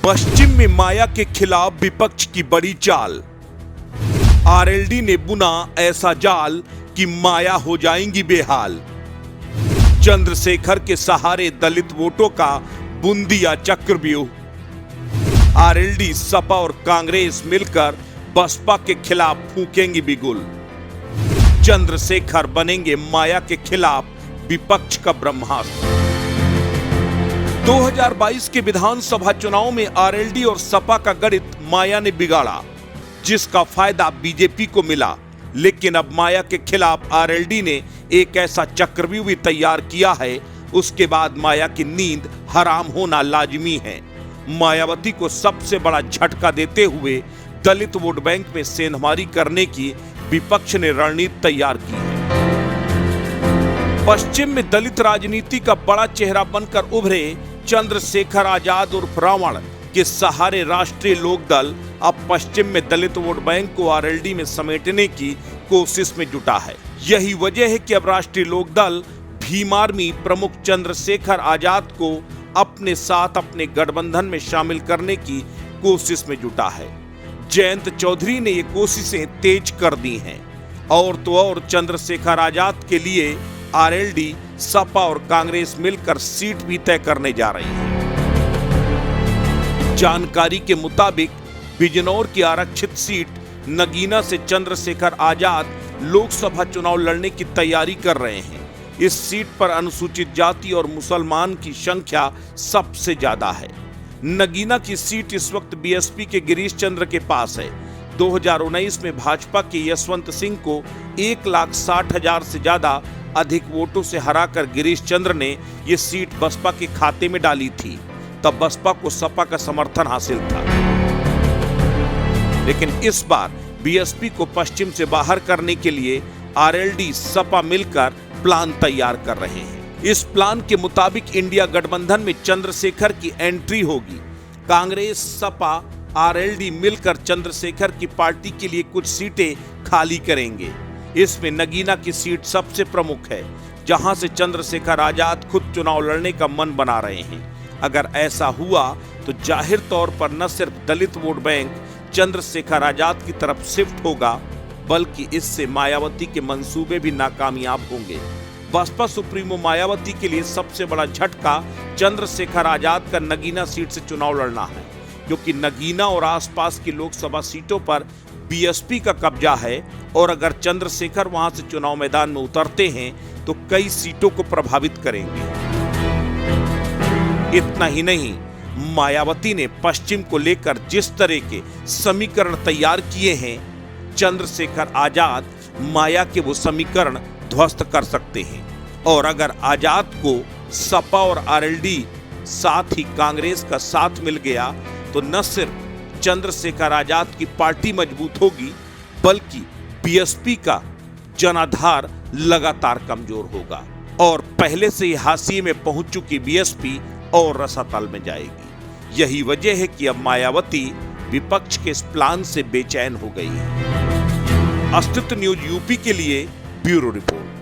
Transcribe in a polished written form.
पश्चिम में माया के खिलाफ विपक्ष की बड़ी चाल। आरएलडी ने बुना ऐसा जाल कि माया हो जाएंगी बेहाल। चंद्रशेखर के सहारे दलित वोटों का बुन दिया चक्रव्यूह। आरएलडी, सपा और कांग्रेस मिलकर बसपा के खिलाफ फूकेंगी बिगुल। चंद्रशेखर बनेंगे माया के खिलाफ विपक्ष का ब्रह्मास्त्र। 2022 के विधानसभा चुनाव में आरएलडी और सपा का गणित माया ने बिगाड़ा, जिसका फायदा बीजेपी को मिला। लेकिन अब माया के खिलाफ आरएलडी ने एक ऐसा चक्रव्यूह भी तैयार किया है, उसके बाद माया की नींद हराम होना लाजिमी है। मायावती को सबसे बड़ा झटका देते हुए दलित वोट बैंक में सेंधमारी करने की विपक्ष ने रणनीति तैयार की है। पश्चिम में दलित राजनीति का बड़ा चेहरा बनकर उभरे चंद्रशेखर आजाद उर्फ रावण के सहारे राष्ट्रीय लोकदल अब पश्चिम में दलित वोट बैंक को आरएलडी में समेटने की कोशिश में जुटा है। यही वजह है कि अब राष्ट्रीय लोकदल भीम आर्मी प्रमुख चंद्रशेखर आजाद को अपने साथ अपने गठबंधन में शामिल करने की कोशिश में जुटा है। जयंत चौधरी ने ये कोशिशें तेज कर दी हैं। और तो और चंद्रशेखर आजाद के लिए आरएलडी, सपा और कांग्रेस मिलकर सीट भी तय करने जा रही है। जानकारी के मुताबिक बिजनौर की आरक्षित सीट नगीना से चंद्रशेखर आजाद लोकसभा चुनाव लड़ने की तैयारी कर रहे हैं। इस सीट पर अनुसूचित जाति और मुसलमान की संख्या सबसे ज्यादा है। नगीना की सीट इस वक्त बीएसपी के गिरीश चंद्र के पास है। 2019 में भाजपा के यशवंत सिंह को 1,60,000 से ज्यादा अधिक वोटों से हराकर गिरीश चंद्र ने यह सीट बसपा के खाते में डाली थी। तब बसपा को सपा का समर्थन हासिल था। लेकिन इस बार बीएसपी को पश्चिम से बाहर करने के लिए आरएलडी, सपा मिलकर प्लान तैयार कर रहे हैं। इस प्लान के मुताबिक इंडिया गठबंधन में चंद्रशेखर की एंट्री होगी। कांग्रेस, सपा, आरएलडी मिलकर चंद्रशेखर की पार्टी के लिए कुछ सीटें खाली करेंगे। इसमें नगीना की सीट सबसे प्रमुख है, जहां से चंद्रशेखर आजाद खुद चुनाव लड़ने का मन बना रहे हैं। अगर ऐसा हुआ तो जाहिर तौर पर न सिर्फ दलित वोट बैंक चंद्रशेखर आजाद की तरफ शिफ्ट होगा, बल्कि इससे मायावती के मंसूबे भी नाकामयाब होंगे। बसपा सुप्रीमो मायावती के लिए सबसे बड़ा झटका चंद्रशेखर आजाद का नगीना सीट से चुनाव लड़ना है, क्योंकि नगीना और आसपास की लोकसभा सीटों पर बीएसपी का कब्जा है। और अगर चंद्रशेखर वहां से चुनाव मैदान में उतरते हैं तो कई सीटों को प्रभावित करेंगे। इतना ही नहीं, मायावती ने पश्चिम को लेकर जिस तरह के समीकरण तैयार किए हैं, चंद्रशेखर आजाद माया के वो समीकरण ध्वस्त कर सकते हैं। और अगर आजाद को सपा और आरएलडी साथ ही कांग्रेस का साथ मिल गया तो न सिर्फ चंद्रशेखर आजाद की पार्टी मजबूत होगी, बल्कि बीएसपी का जनाधार लगातार कमजोर होगा और पहले से ही हाशिए में पहुंच चुकी बीएसपी और रसातल में जाएगी। यही वजह है कि अब मायावती विपक्ष के इस प्लान से बेचैन हो गई है। अस्तित्व न्यूज यूपी के लिए ब्यूरो रिपोर्ट।